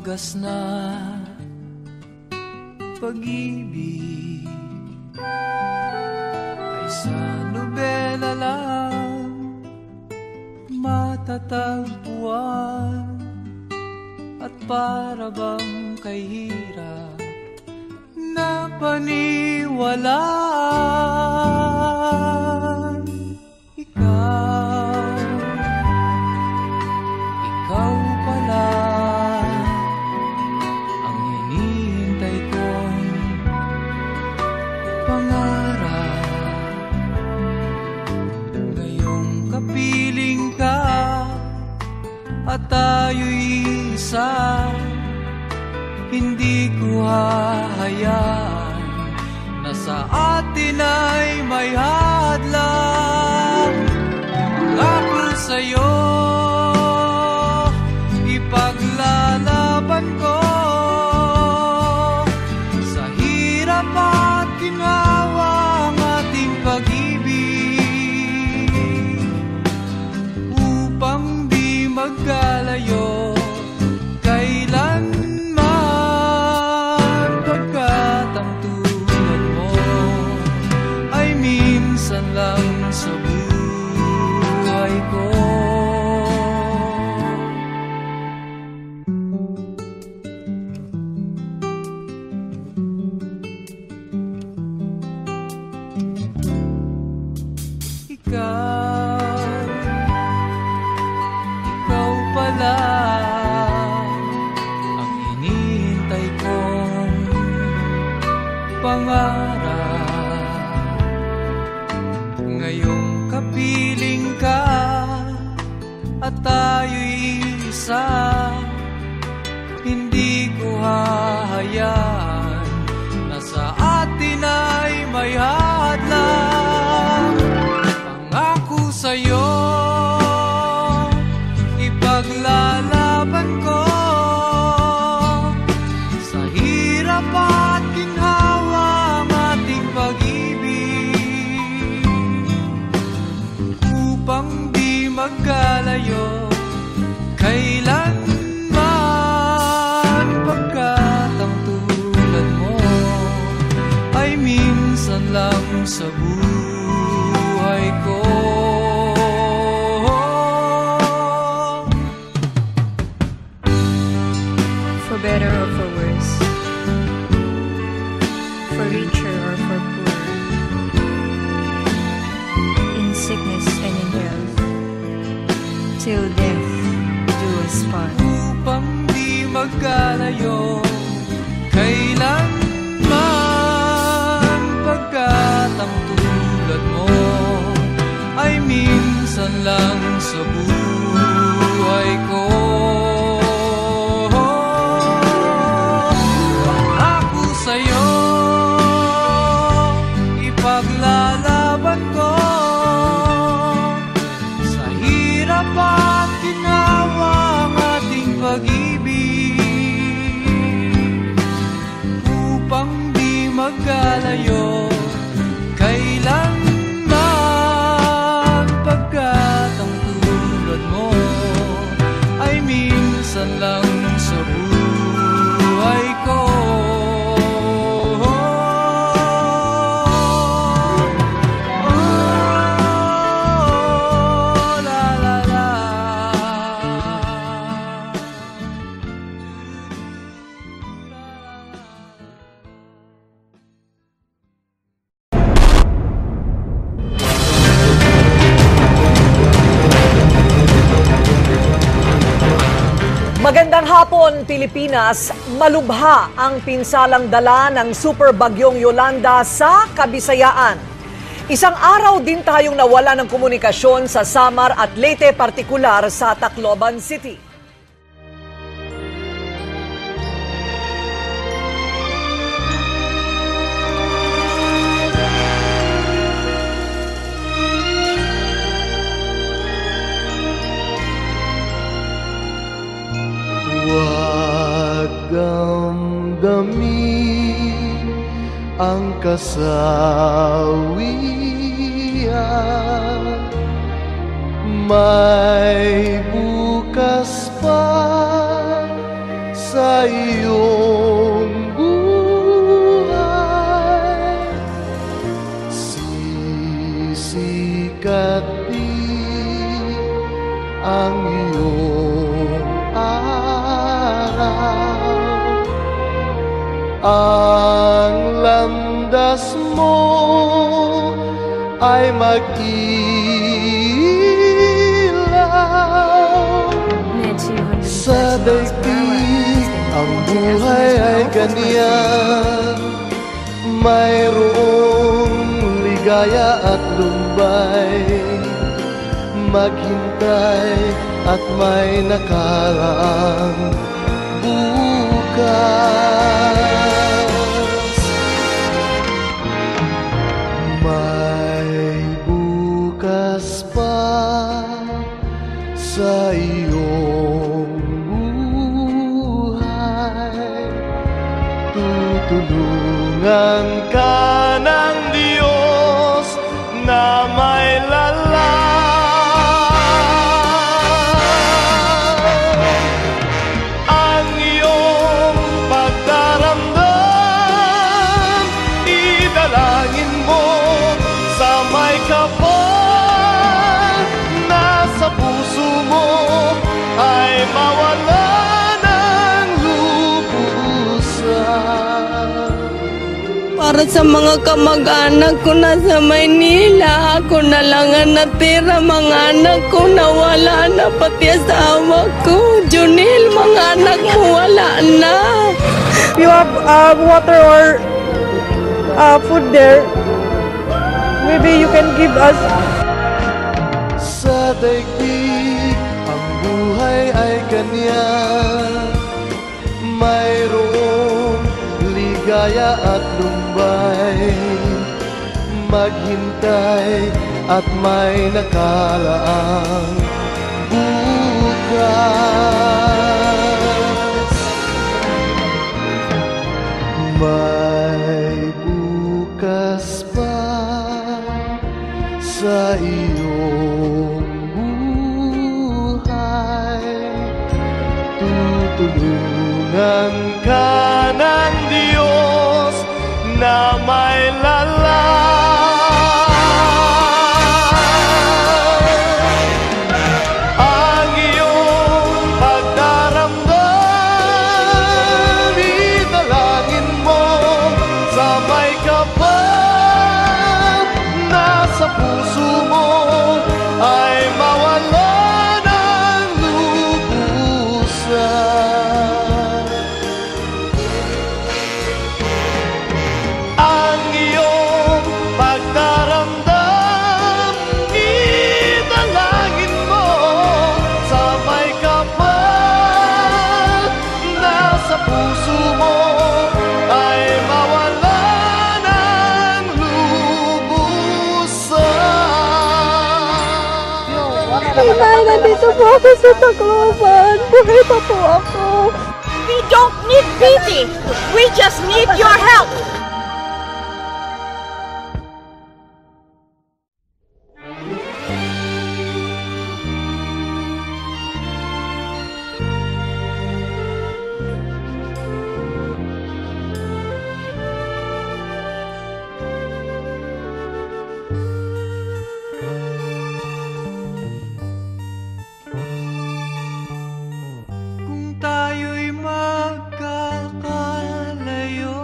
wagas na pag-ibig ay sa nobela lang matatagpuan, at para bang kay hirap na paniwalaan. Ikaw pala ang hinihintay kong pangarap. Ngayong kapiling ka at tayo'y isa, hindi ko hahayaan na sa atin ay may hadlang. Ako sa'yo ipaglalaban ko sa hirap at ginhawa ang ating pag-ibig, upang di magkalayo kailanman, pagkat ang tulad mo ay minsan lang sa buhay ko. Ikaw pala ang hinihintay kong pangarap. Ngayong kapiling ka at tayo'y isa, hindi ko hahayaan na sa atin ay may hadlang. Pangako sa'yo ipaglalaban ko sa hirap at ginhawa ang ating pag-ibig, upang di magkalayo kailanman, pagkat ang tulad mo ay minsan lang sa buhay ko. For better or for worse, for richer or for poor, in sickness and in health, till death do us part. Upang di magkalayo kailanman, pagkat ang tulad mo ay minsan lang sa buhay ko. Pangako sa'yo ipaglalaban ko sa hirap at ginhawa ang ating pag-ibig, upang di magkalayo kailanman, pagkat ang tulad mo ay minsan lang sa buhay ko. Magandang hapon, Pilipinas. Malubha ang pinsalang dala ng super bagyong Yolanda sa Kabisayaan. Isang araw din tayong nawala ng komunikasyon sa Samar at Leyte, partikular sa Tacloban City. Huwag damdamin ang kasawian, may bukas pa sa iyong buhay. Sisikat din ang iyong araw. Ang landas mo ay mag-ilaw. Sa daigdig ang buhay ay ganyan, mayroong ligaya at lumbay. Maghintay at may nakaraang bukas. May bukas pa sa iyong buhay. Tutulungan ka ng Diyos na may lalang. Ang iyong pagdaramdam, idalangin mo sa may kapal. Nasa puso mo ay mawala ng lubusan. Para sa mga kamag-anak ko na sa Maynila, ako na lang ang natira. Mga anak ko nawala na, pati asawa ko. Junil, mga anak mo wala na. You have water or food there. Maybe you can give us. Sa daigdig ang buhay ay ganyan, mayroong ligaya at lumbay. Maghintay at may nakalaang bukas. May bukas pa sa iyong buhay. Tutulungan ka ng Diyos na may lalang. Ang iyong pagdaramdam, idalangin mo sa may kapal. Nasa puso mo ay mawala ng lubusan. Ang iyong pagdaramdam, idalangin mo sa may kapal. Nasa puso mo ay mawala ng lubusan. Nay, nandito po ako sa Tacloban. Buhay pa po ako. We don't need pity. We just need your help. Kung tayo'y magkakalayo,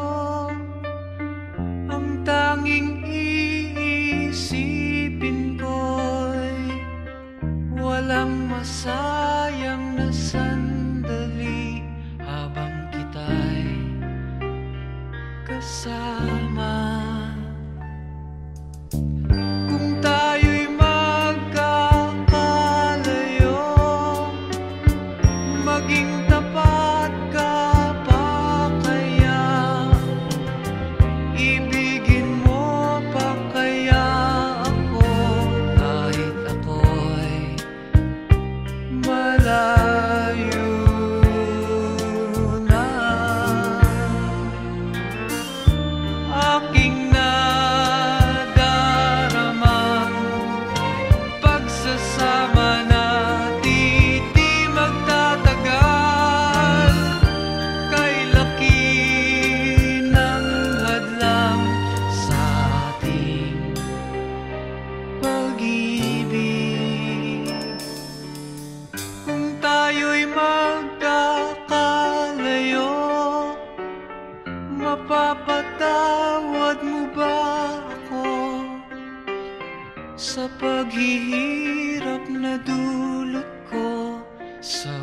sa paghihirap na dulot ko sa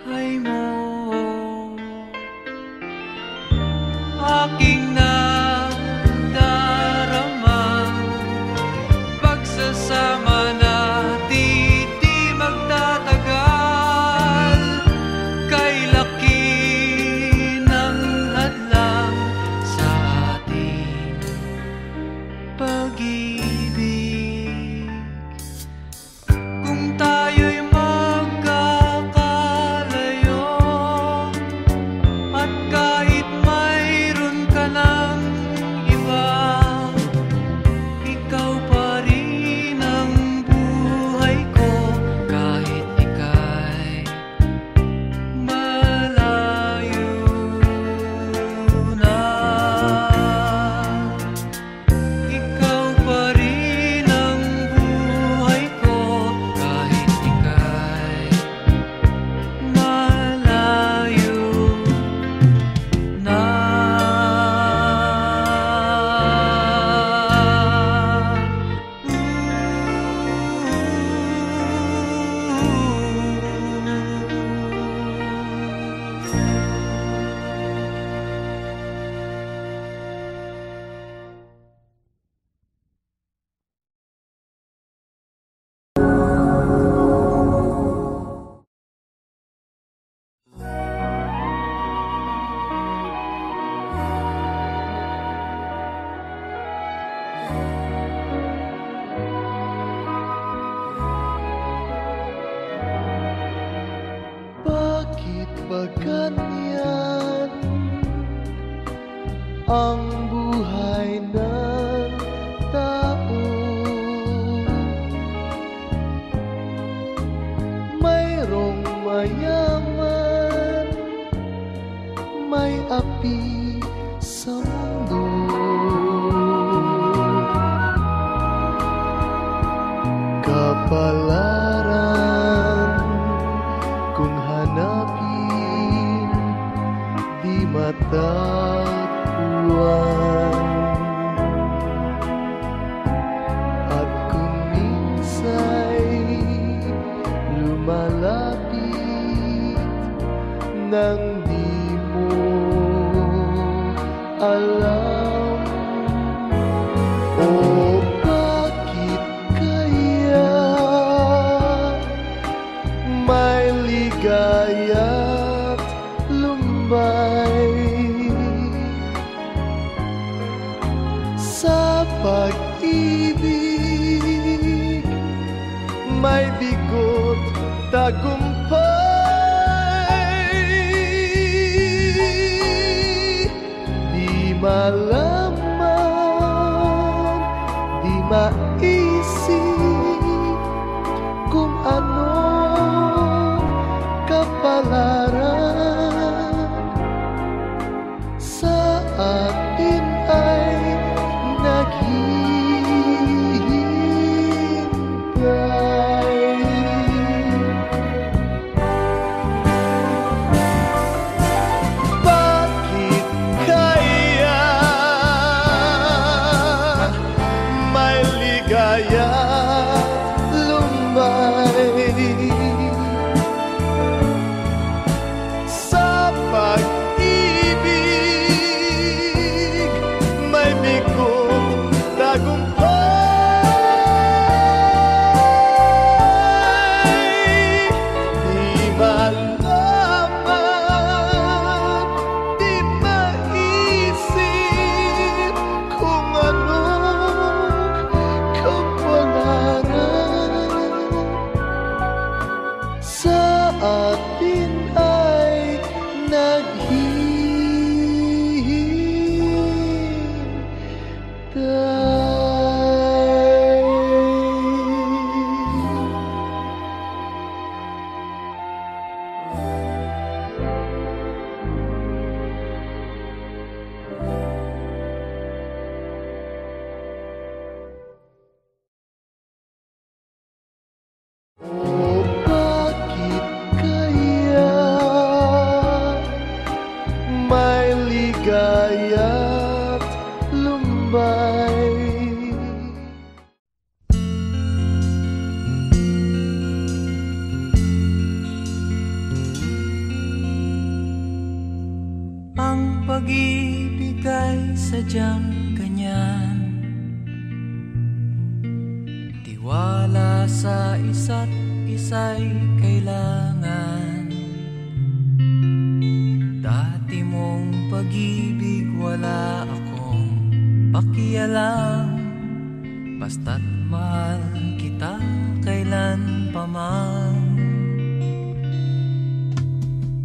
buhay mo. Aking nadaramang pagsasama natin di magtatagal. Kay laki ng hadlang sa ating pag-ibig. Kung tayo'y magkakalayo at kahit mayroon ka ng iba, ikaw pa rin ang buhay ko kahit ika'y malayo na. Ikaw pa rin ang buhay ko kahit ika'y malayo na. Bakit ba ganyan ang buhay ng tao? Mayroong mayaman, may api sa mundo. Kapalaran kung hanapin, di matakbuhan. At kung minsa'y lumalapit nang di mo alam, o bakit kaya may ligaya't lumbay sa pag-ibig, may bigot tagumpay. Di malaman, di maisip kung ano kapalaran sa atin ay naghihintay. Bakit kaya may ligaya lumbay sa pag-ibig, may bigot tagumpay. Di malaman, di maisip kung anong kapalaran sa atin ay o bakit kaya may ligaya't lumbay sadyang ganyan. Tiwala sa isa't isa'y kailangan. Dati mong pag-ibig wala akong pakialam. Basta't mahal kita kailan pa man.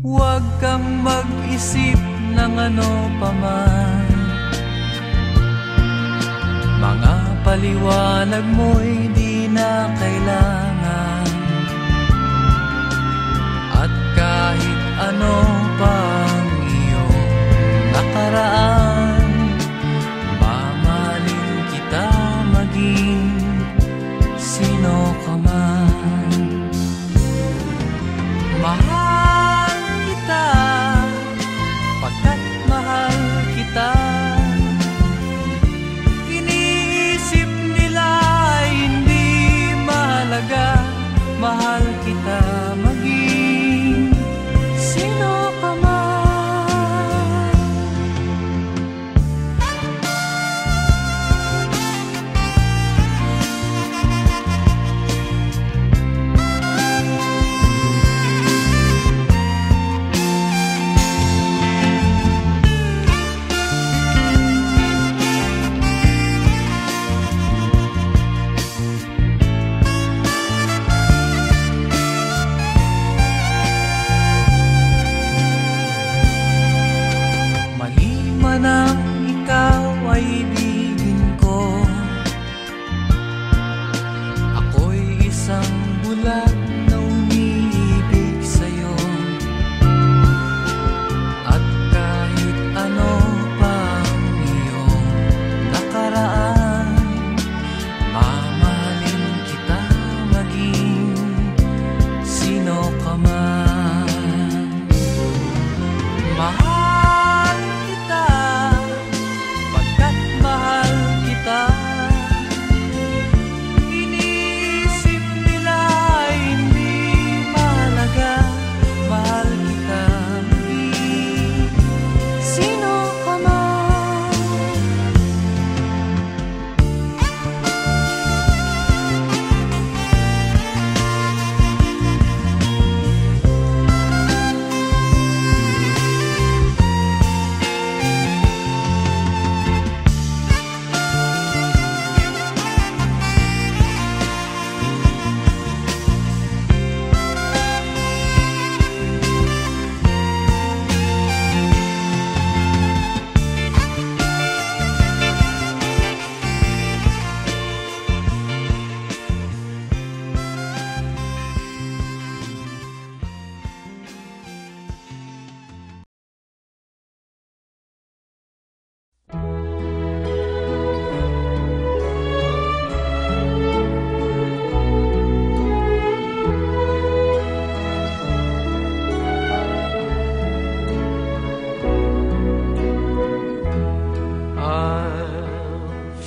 Huwag kang mag-isip ng ano pa man. Mga paliwanag mo'y di na kailangan. At kahit ano pang iyong nakaraan, mamahalin kita maging sino ka man. Mahal kita pagkat mahal kita. Iniisip nila ay hindi mahalaga. Mahal kita maging sino ka man. Nang ikaw ay ibigin ko, ako'y isang bulag na umiibig sa'yo. At kahit ano pang iyong nakaraan, mamahalin kita maging sino ka man. Mahal kita pagkat mahal kita. Iniisip nila ay hindi mahalaga. Mahal kita maging sino ka man.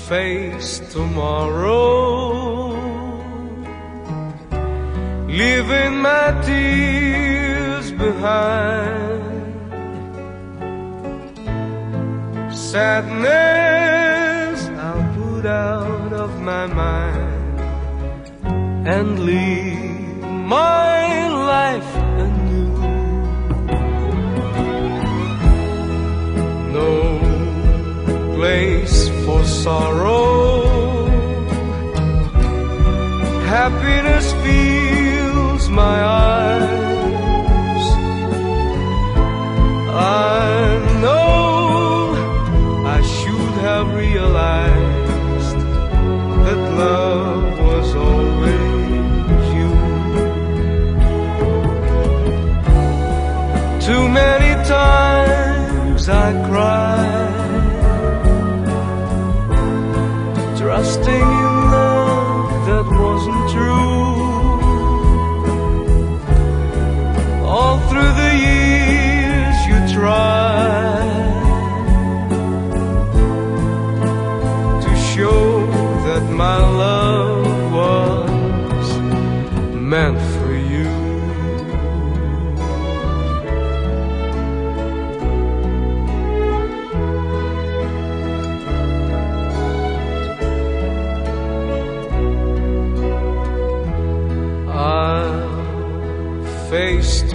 Face tomorrow, leaving my tears behind. Sadness I'll put out of my mind and live my life anew. No place for sorrow, happiness fills my eyes. I know I should have realized that love was always you. Too many times I cried, trusting in love that wasn't true. All through the years you tried to show that my love was meant for you.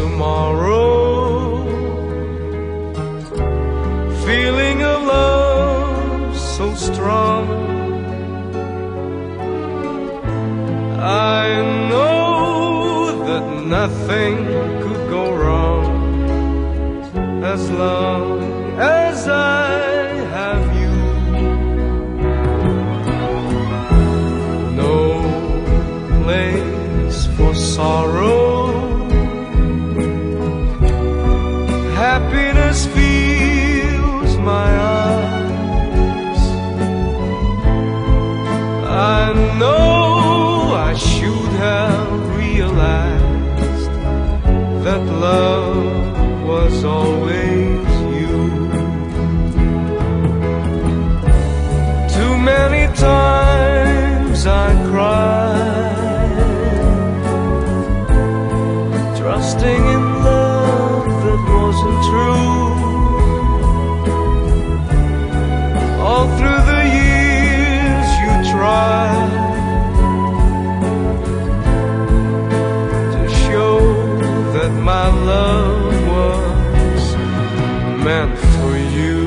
tomorrow, feeling a love so strong. I know that nothing could go wrong as long as I have you. No place for sorrow, happiness fills my eyes. I know I should have realized that love was always you. Too many times I cried, trusting in love that wasn't true. All through the years you tried to show that my love was meant for you.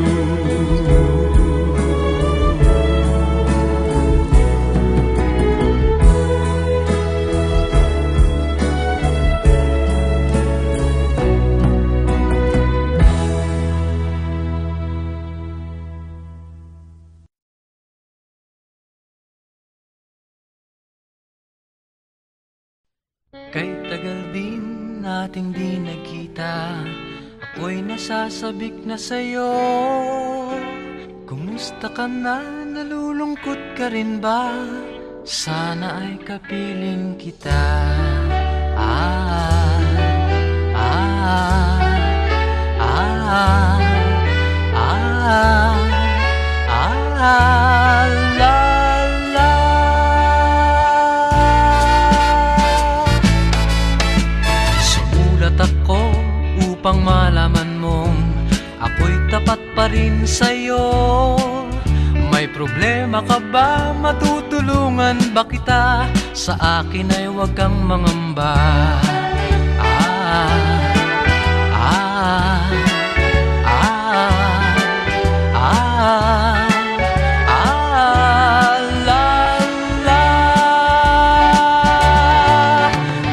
Kay tagal din nating di nagkita, ako'y nasasabik na sa'yo. Kumusta ka na? Nalulungkot ka rin ba? Sana ay kapiling kita. Sumulat ako upang malaman mong ako'y tapat pa rin sa'yo. May problema ka ba? Matutulungan ba kita? Sa akin ay huwag kang mangamba.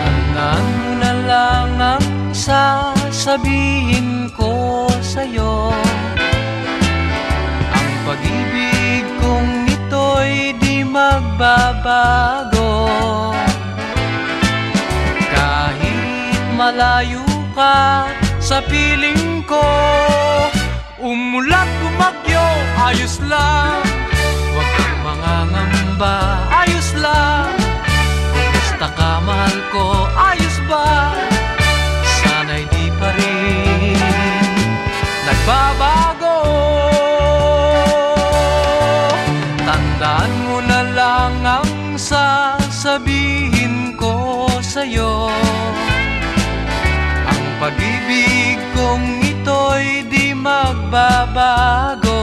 Tandaan mo na lang ang sasabihin ko sa'yo. Ang pag-ibig kong ito'y di magbabago. Kahit malayo ka sa piling ko, umulat bumagyo, ayos lang. Huwag kang mangangamba, ayos lang. Kumusta ka, mahal ko, ayos ba? Sana'y di pa rin nagbabago. Tandaan mo na lang ang sasabihin ko sa'yo. Ang pag-ibig kong ito'y di magbabago.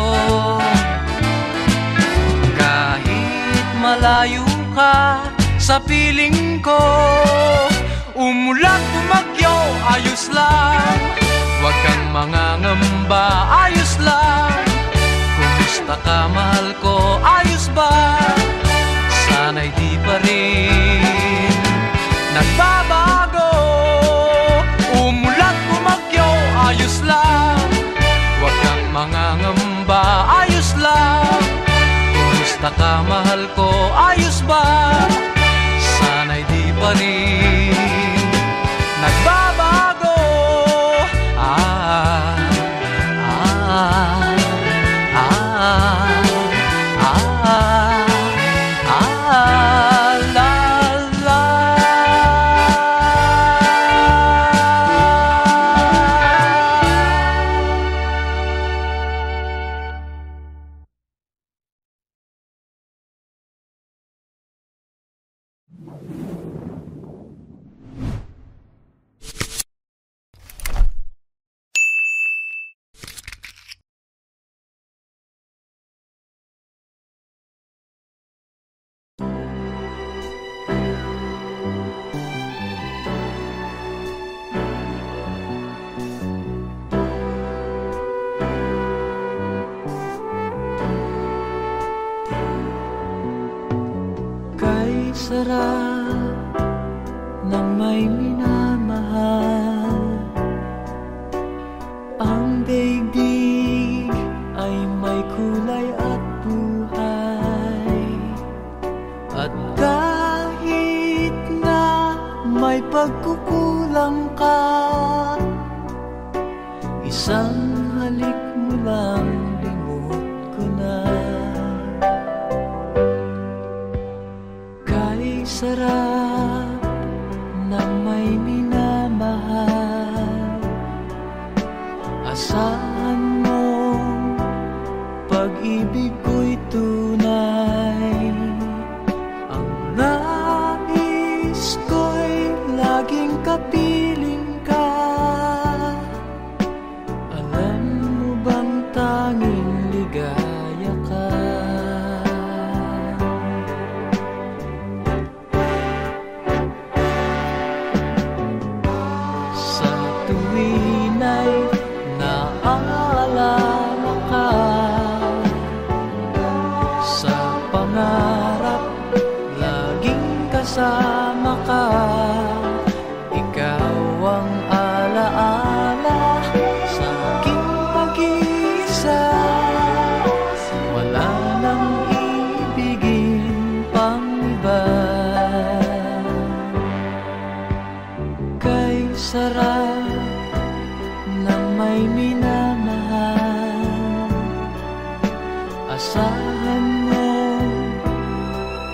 Kahit malayo ka sa piling ko, umulat bumagyo, ayos lang. Huwag kang mangangamba, ayos lang. Kumusta ka, mahal ko, ayos ba? Sana'y di pa rin nagbabago. Umulat bumagyo, ayos lang. Huwag kang mangangamba, ayos lang. Kumusta ka, mahal ko, ayos ba? Sana'y di pa rin nagbabago. sarap ng may minamahal. Ang daigdig ay may kulay at buhay. At kahit na may pagkukulang ka, isang halik mo lang limot ko na. Kay sarap ng may minamahal, asahan mo pag-ibig ko'y tunay. Ang nais ko'y laging kapiling ka. Alam mo bang tanging ligaya ka? Sa tuwin ay naaalala ka, sa pangarap laging kasama ka. Ikaw ang alaala sa aking pag-iisa. Wala nang ibigin pang iba. Kay sarap ng may minamahal, asahan mo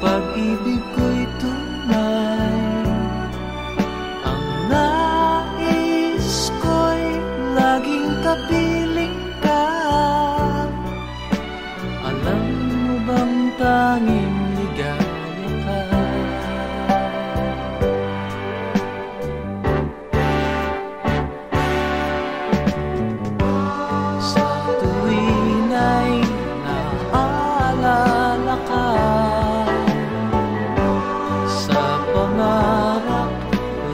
pag-ibig ko'y tunay. Ang nais ko'y laging kapiling ka. Alam mo bang tanging ligaya ka? Sa tuwin ay naaalala ka, sa pangarap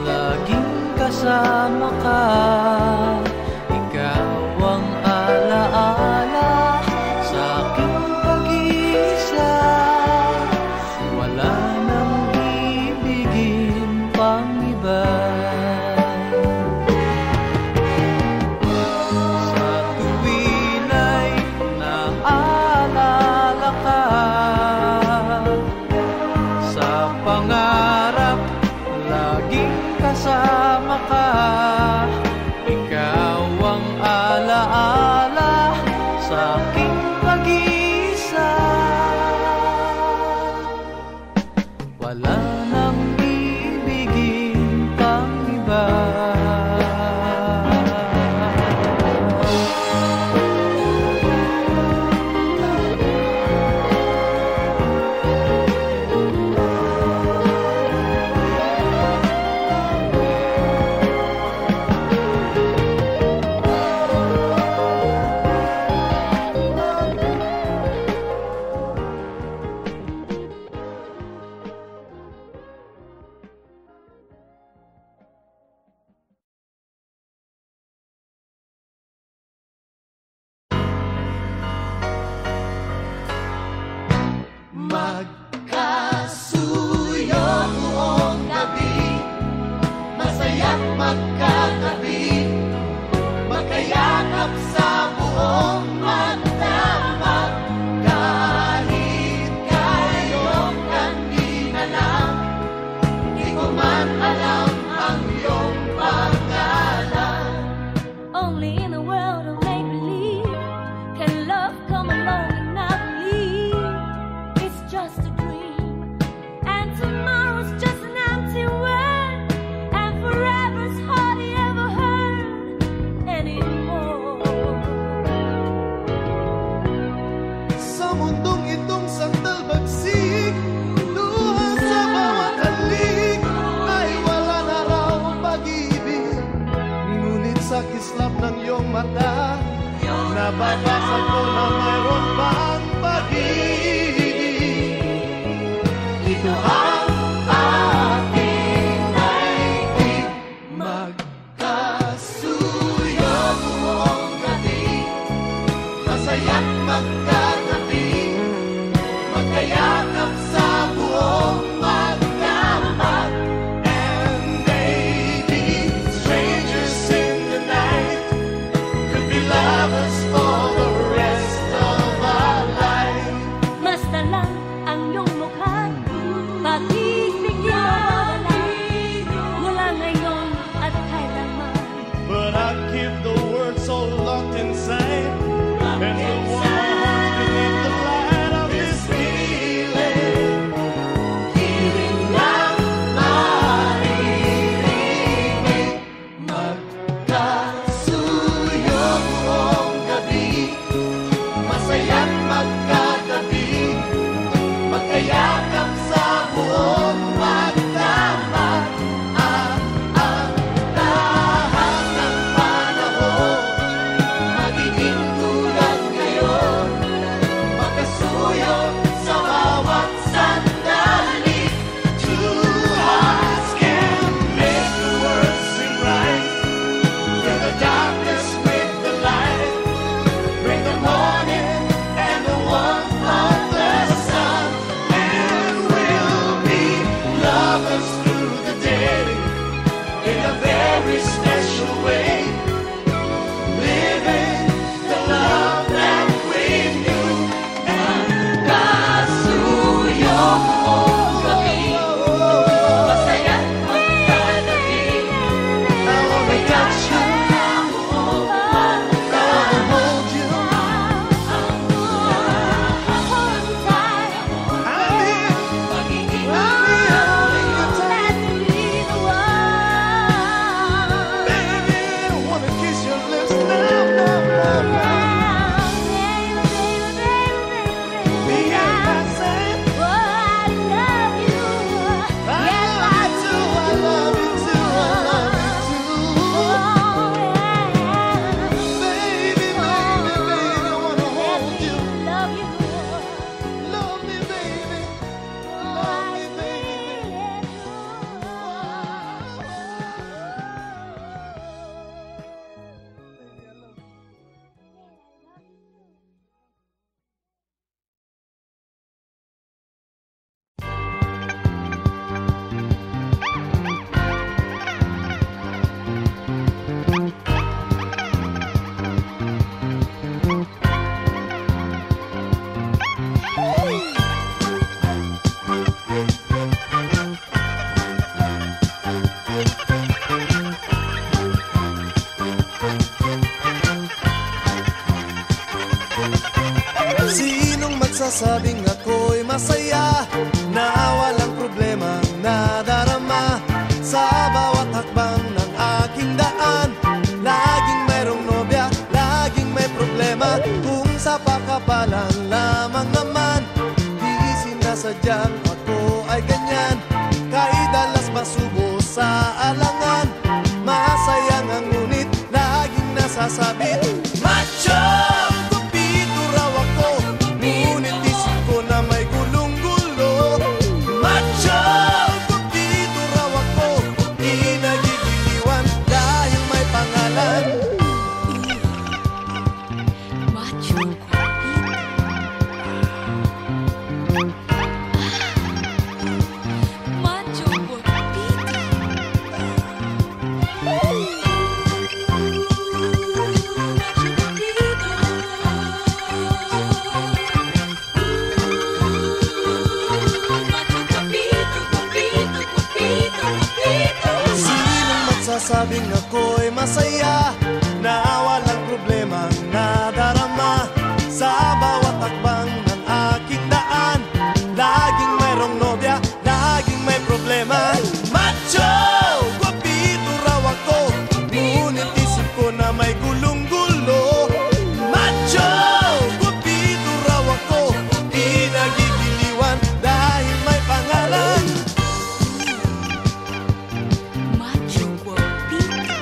laging kasama ka. Ikaw ang alaala sa aking pag-iisa. Wala nang ibigin pang iba. Sa tuwin ay naaalala ka, sa pangarap laging kasama ka. Ikaw ang alaala sa aking pag-iisa. Wala nang ibigin pang iba. Magkasuyo buong gabi, masaya't magkatabi, magkayakap sa buong magdamag. Kahit kayong kanina lang, di ko man alam ang iyong pangalan. Only in a world of make-believe can love come along and not leave. It's just a dream, and tomorrow's just an empty word, and forever's hardly ever heard anymore. Sa mundong itong sandal bagsik, luha sa bawat halik, ay wala na raw pag-ibig. Ngunit sa kislap ng iyong mata, nababasa ko na mayroon pang pag-ibig. Ito ang ating daigdig, magkasuyo buong gabi, masaya't magkatabi, magkayakap sa buong magdamag. ako'y masaya na walang problemang nadarama sa bawat hakbang ng aking daan. Laging mayroong nobya, laging may problema, kung sa pakapalan lamang naman. Di sinasadyang ako ay ganyan, kahit dalas masubo sa alangan. Masayang ang ngunit laging nasasabit, macho! Kupito raw ako, ngunit isip ko na may gulong-gulo. Macho! Kupito raw ako, di nagigiliwan dahil may pangalan. Macho Macho Sinong magsasabing ako'y masaya na walang problemang nadarama sa bawat hakbang ng aking daan. Laging mayroong nobya, laging may problema. Macho! Guwapito raw ako, ngunit isip ko na may gulong-gulo. Macho! Guwapito raw ako, di nagigiliwan dahil may pangalan. Macho guapito.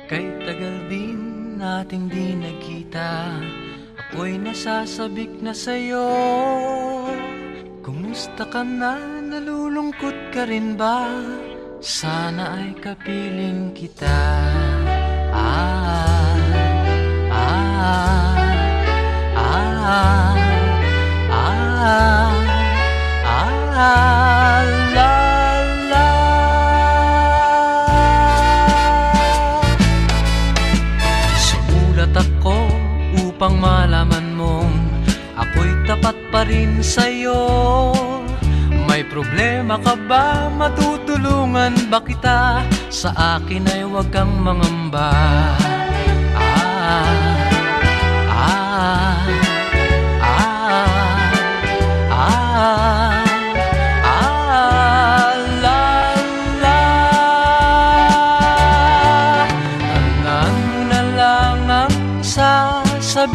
Kay tagal din nating di nagkita, ako'y nasasabik na sa'yo. Kumusta ka na? Nalulungkot ka rin ba? Sana ay kapiling kita. Sumulat ako upang malaman mong ako'y tapat pa rin sa'yo. May problema ka ba? Matutulungan ba kita? Sa akin ay huwag kang mangamba. Tandaan mo na lang ang sasabihin.